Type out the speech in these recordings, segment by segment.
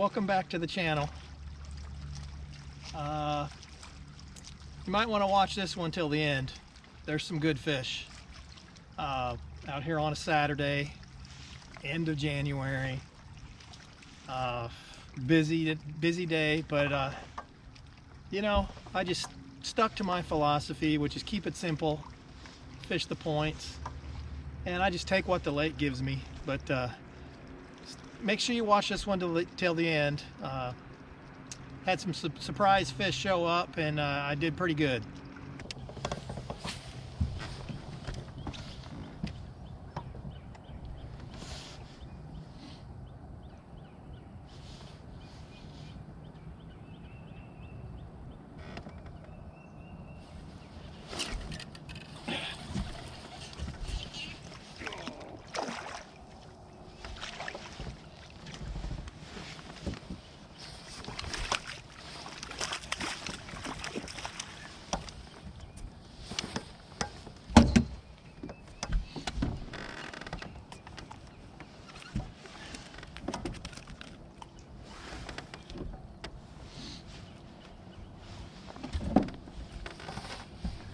welcome back to the channel. You might want to watch this one till the end. There's some good fish out here on a Saturday, end of January. Busy day, but you know, I just stuck to my philosophy, which is keep it simple, fish the points, and I just take what the lake gives me. But make sure you watch this one till the end. Had some surprise fish show up, and I did pretty good.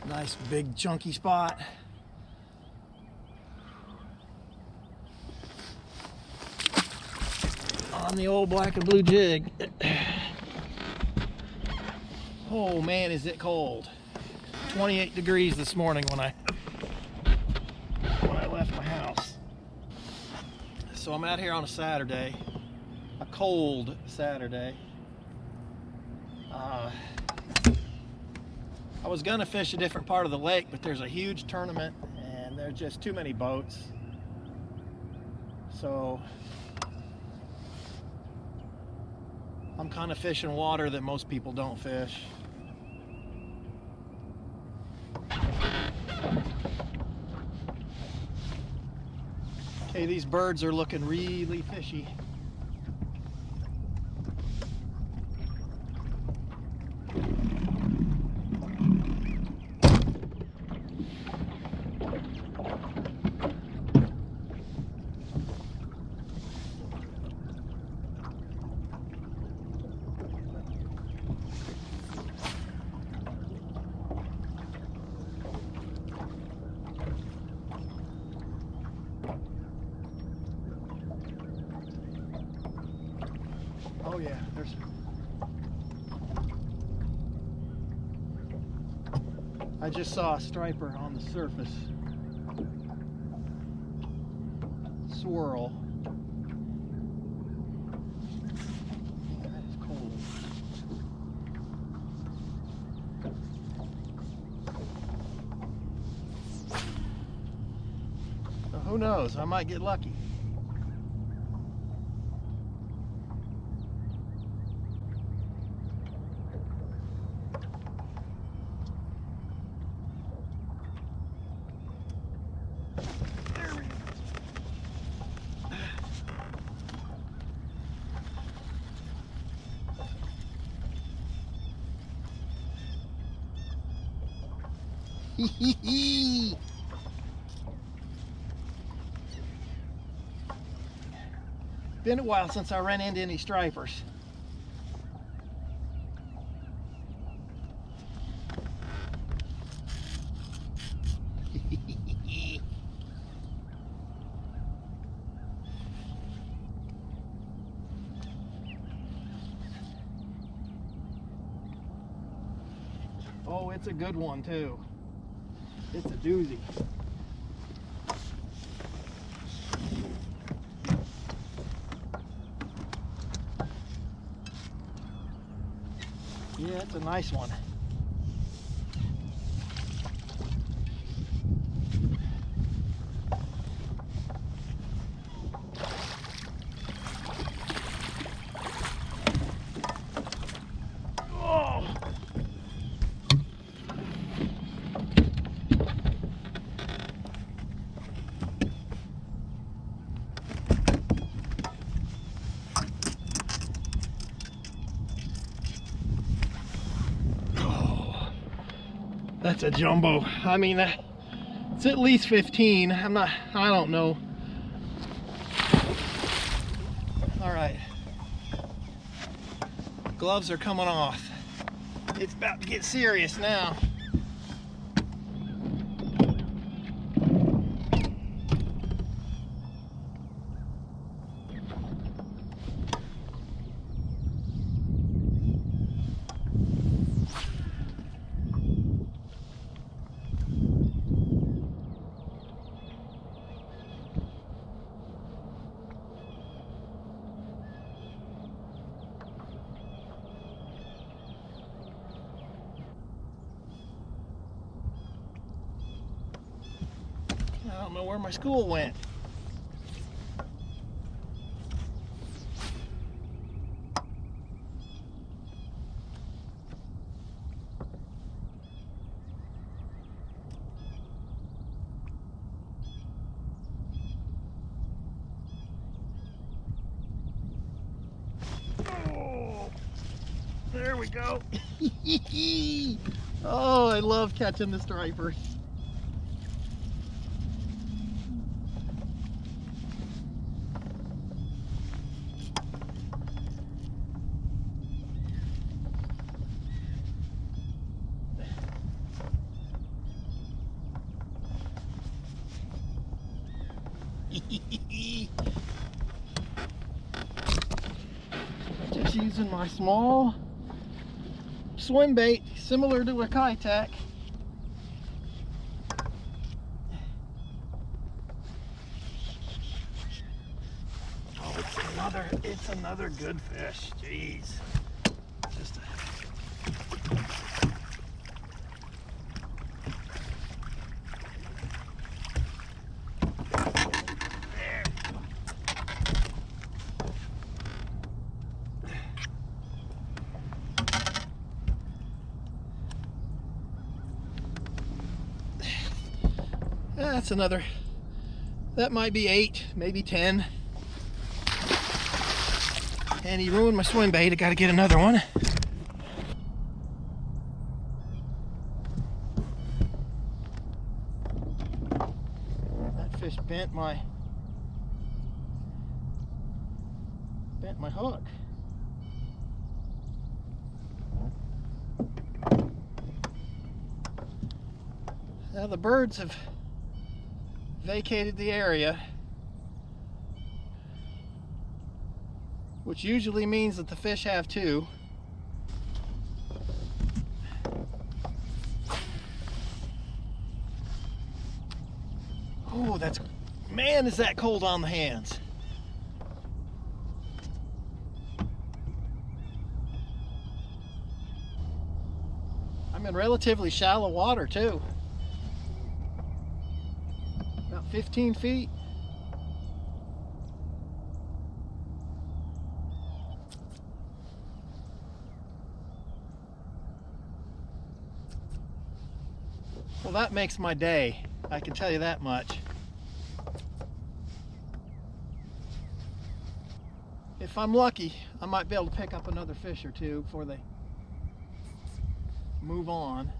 Nice big chunky spot. On the old black and blue jig. Oh man, is it cold. 28 degrees this morning when I left my house. So I'm out here on a Saturday, a cold Saturday. I was gonna fish a different part of the lake, but there's a huge tournament and there's just too many boats. So I'm kind of fishing water that most people don't fish. Okay, these birds are looking really fishy. Oh yeah, I just saw a striper on the surface. Swirl. That is cold. So who knows? I might get lucky. Been a while since I ran into any stripers. Oh, it's a good one too. It's a doozy. Yeah, it's a nice one. That's a jumbo. I mean, it's at least 15. I don't know. All right. Gloves are coming off. It's about to get serious now. I don't know where my school went. Oh, there we go. Oh, I love catching the stripers. Just using my small swim bait, similar to a Kitech. Oh, it's another good fish. Jeez. Just that's another, that might be 8, maybe 10. And he ruined my swim bait. I got to get another one. That fish bent my hook. Now the birds have vacated the area, which usually means that the fish have too. Oh, that's, man, is that cold on the hands. I'm in relatively shallow water too. 15 feet. Well, that makes my day. I can tell you that much. If I'm lucky, I might be able to pick up another fish or two before they move on.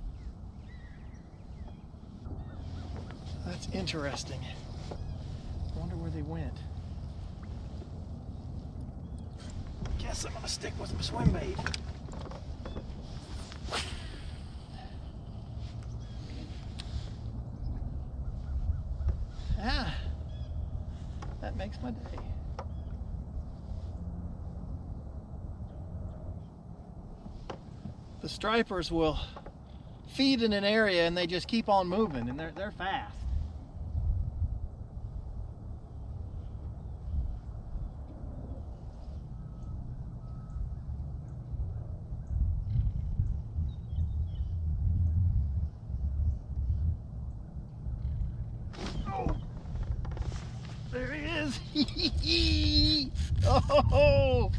That's interesting. I wonder where they went. Guess I'm gonna stick with my swim bait. Ah, that makes my day. The stripers will feed in an area and they just keep on moving, and they're fast. There he is. Oh!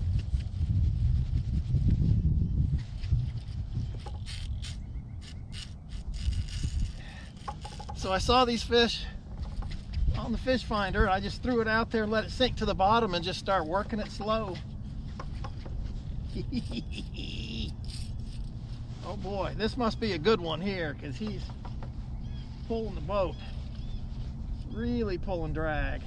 So I saw these fish on the fish finder. I just threw it out there and let it sink to the bottom and just start working it slow. Oh boy, this must be a good one here, because he's pulling the boat. Really pulling drag.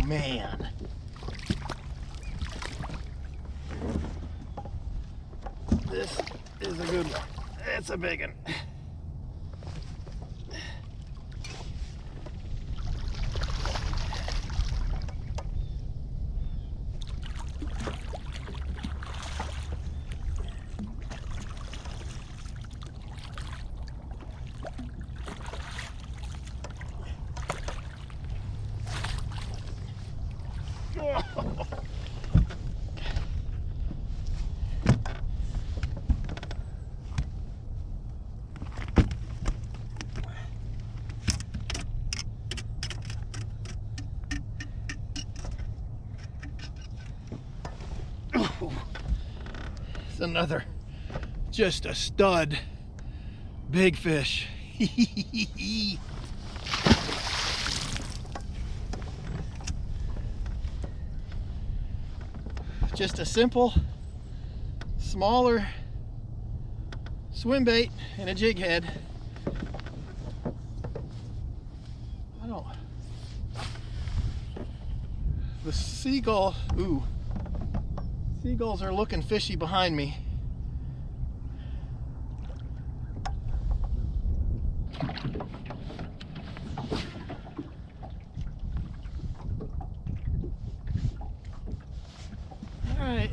man. This is a good one. It's a big one. It's another, just a stud big fish. Just a simple, smaller swim bait and a jig head. The seagull, seagulls are looking fishy behind me. All right,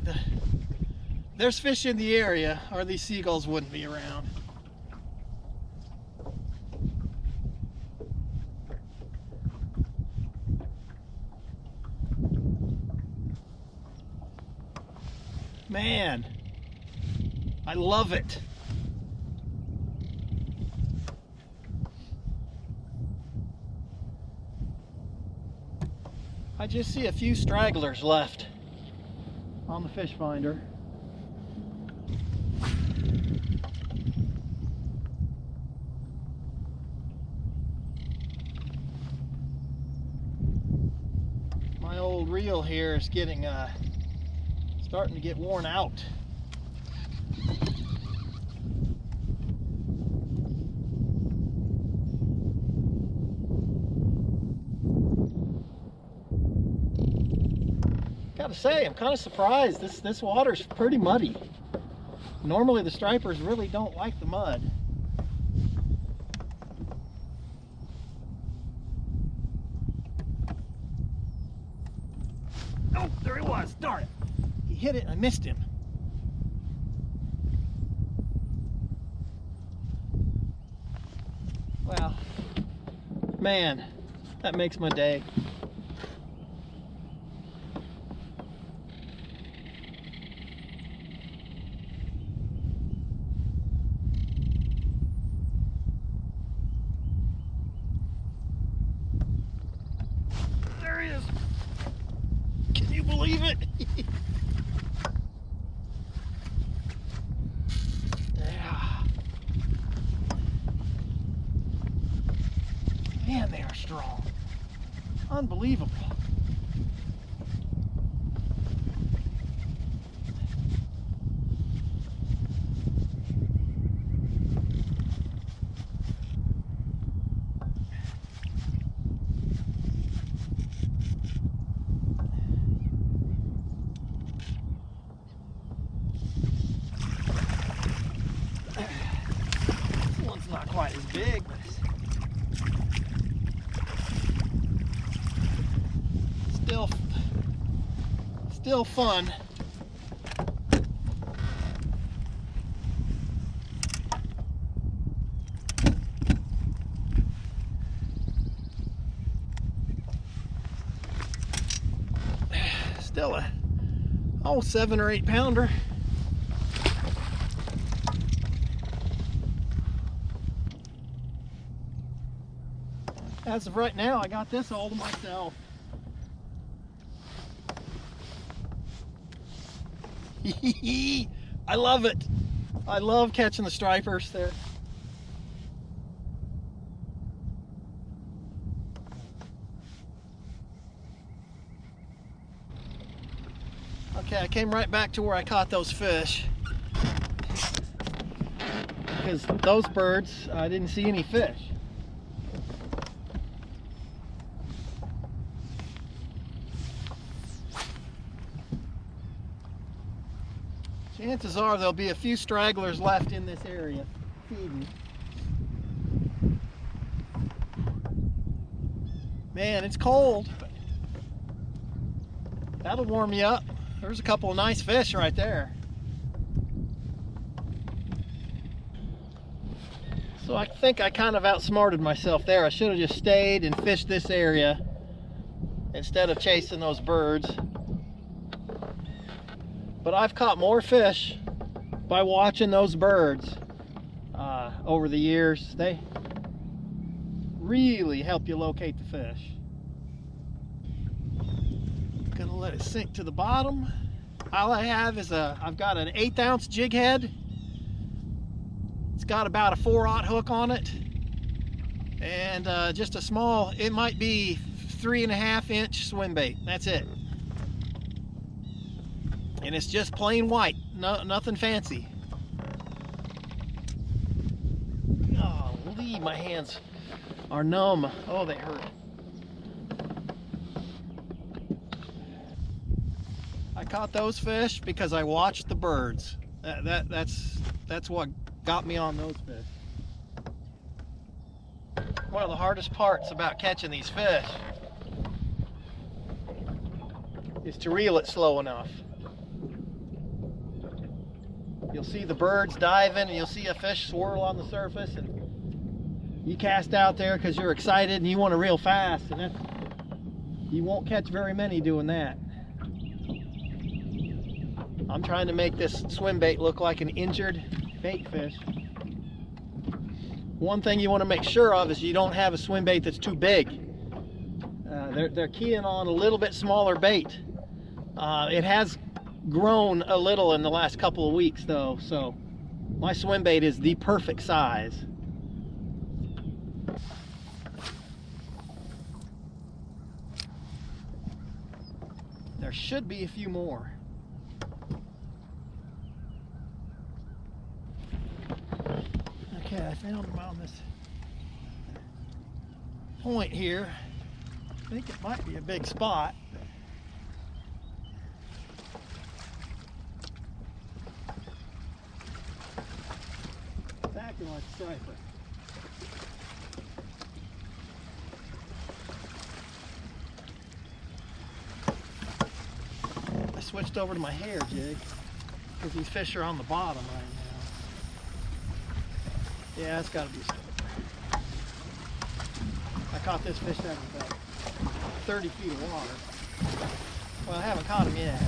there's fish in the area, or these seagulls wouldn't be around. Man, I love it. I just see a few stragglers left on the fish finder. My old reel here is getting starting to get worn out. Gotta say, I'm kind of surprised. This water's pretty muddy. Normally the stripers really don't like the mud. Oh, there he was, darn it. He hit it and I missed him. Well, man, that makes my day. There he is. Can you believe it? Yeah. Man, they are strong. Unbelievable. This one's not quite as big, but still fun. Still a 7 or 8 pounder. As of right now, I got this all to myself. I love it. I love catching the stripers there. Okay, I came right back to where I caught those fish. Because those birds, I didn't see any fish. Chances are there'll be a few stragglers left in this area feeding. Man, it's cold. That'll warm you up. There's a couple of nice fish right there. So I think I kind of outsmarted myself there. I should have just stayed and fished this area instead of chasing those birds. But I've caught more fish by watching those birds over the years. They really help you locate the fish. Gonna let it sink to the bottom. All I have is I've got an 1/8 ounce jig head. It's got about a 4/0 hook on it, and just a small, it might be 3.5 inch swim bait. That's it. And it's just plain white, nothing fancy. Golly, my hands are numb. Oh, they hurt. I caught those fish because I watched the birds. That's what got me on those fish. One of the hardest parts about catching these fish is to reel it slow enough. You'll see the birds diving and you'll see a fish swirl on the surface, and you cast out there because you're excited and you want to reel fast, and you won't catch very many doing that. I'm trying to make this swim bait look like an injured bait fish. One thing you want to make sure of is you don't have a swim bait that's too big. They're keying on a little bit smaller bait. It has grown a little in the last couple of weeks though, so my swim bait is the perfect size. There should be a few more. Okay, I found them on this point here. I think it might be a big spot. It's acting like a striper. I switched over to my hair jig because these fish are on the bottom right now. Yeah, it's got to be a striper. I caught this fish out of about 30 feet of water. Well, I haven't caught him yet.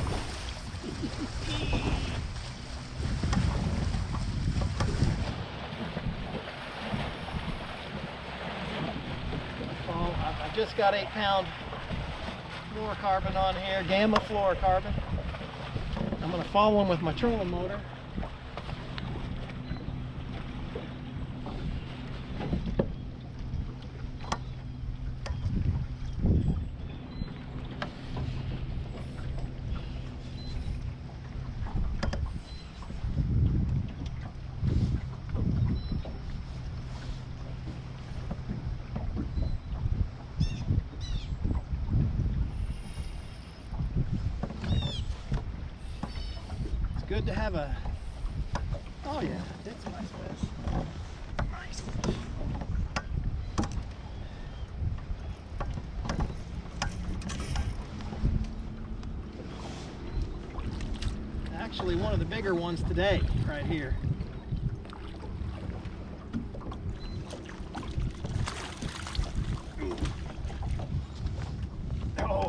I've just got 8-pound fluorocarbon on here, gamma fluorocarbon. I'm going to follow him with my trolling motor. Good to have a, oh yeah, it's a nice fish. Nice fish. Actually one of the bigger ones today, right here. Oh.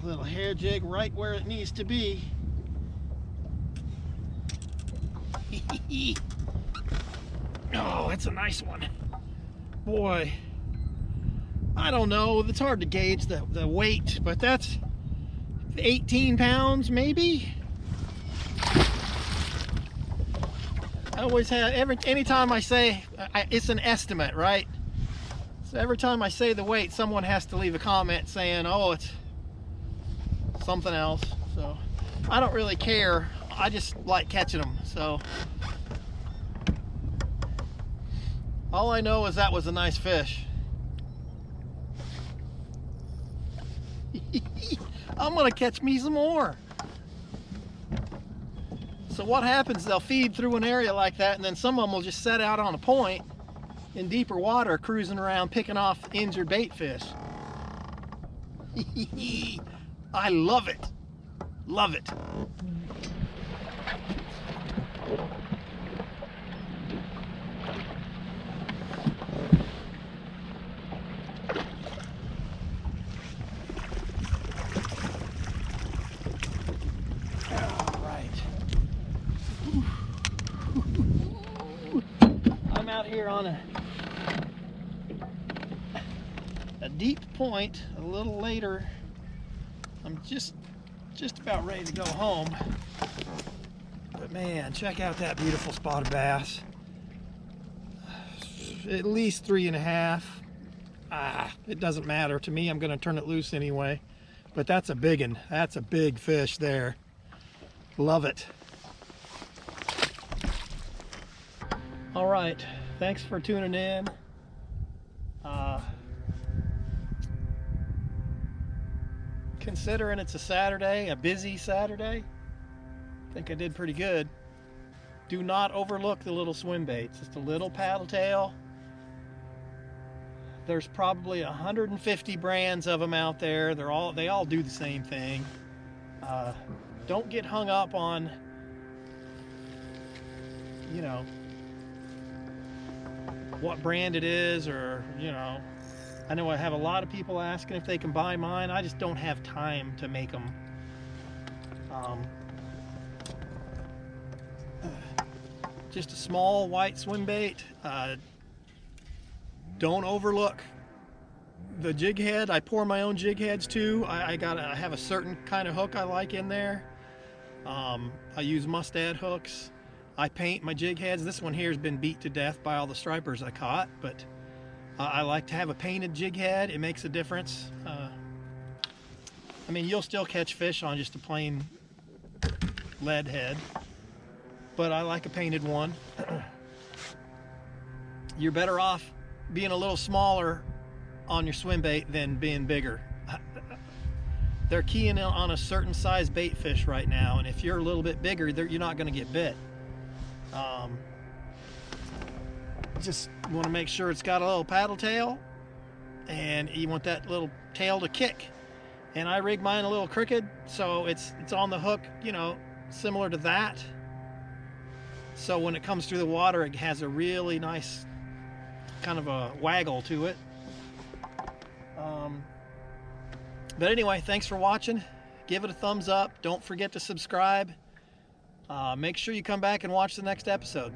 Little hair jig right where it needs to be. Oh, that's a nice one. Boy, I don't know, it's hard to gauge the weight, but that's 18 pounds maybe. I always have, anytime I say, it's an estimate, right? So every time I say the weight, someone has to leave a comment saying, oh, it's something else. So I don't really care. I just like catching them. So All I know is that was a nice fish. I'm gonna catch me some more. So what happens, they'll feed through an area like that, and then some of them will just set out on a point in deeper water, cruising around picking off injured bait fish. I love it. Love it. I'm out here on a deep point a little later. I'm just about ready to go home. But man, check out that beautiful spotted bass. At least 3.5. It doesn't matter to me. I'm going to turn it loose anyway. But that's a big one. That's a big fish there. Love it. All right, thanks for tuning in. Considering it's a Saturday, a busy Saturday, I think I did pretty good. Do not overlook the little swim baits. It's the little paddle tail. There's probably 150 brands of them out there. They all do the same thing. Don't get hung up on, you know, what brand it is, or, you know, I know I have a lot of people asking if they can buy mine. I just don't have time to make them. Just a small white swim bait. Don't overlook the jig head. I pour my own jig heads too. I have a certain kind of hook I like in there. I use mustad hooks. I paint my jig heads. This one here has been beat to death by all the stripers I caught, but I like to have a painted jig head. It makes a difference. I mean, you'll still catch fish on just a plain lead head, but I like a painted one. You're better off being a little smaller on your swim bait than being bigger. They're keying in on a certain size bait fish right now, and if you're a little bit bigger, you're not going to get bit. Just want to make sure it's got a little paddle tail, and you want that little tail to kick. And I rig mine a little crooked, so it's on the hook, you know, similar to that. So when it comes through the water, it has a really nice kind of a waggle to it. But anyway, thanks for watching. Give it a thumbs up. Don't forget to subscribe. Make sure you come back and watch the next episode.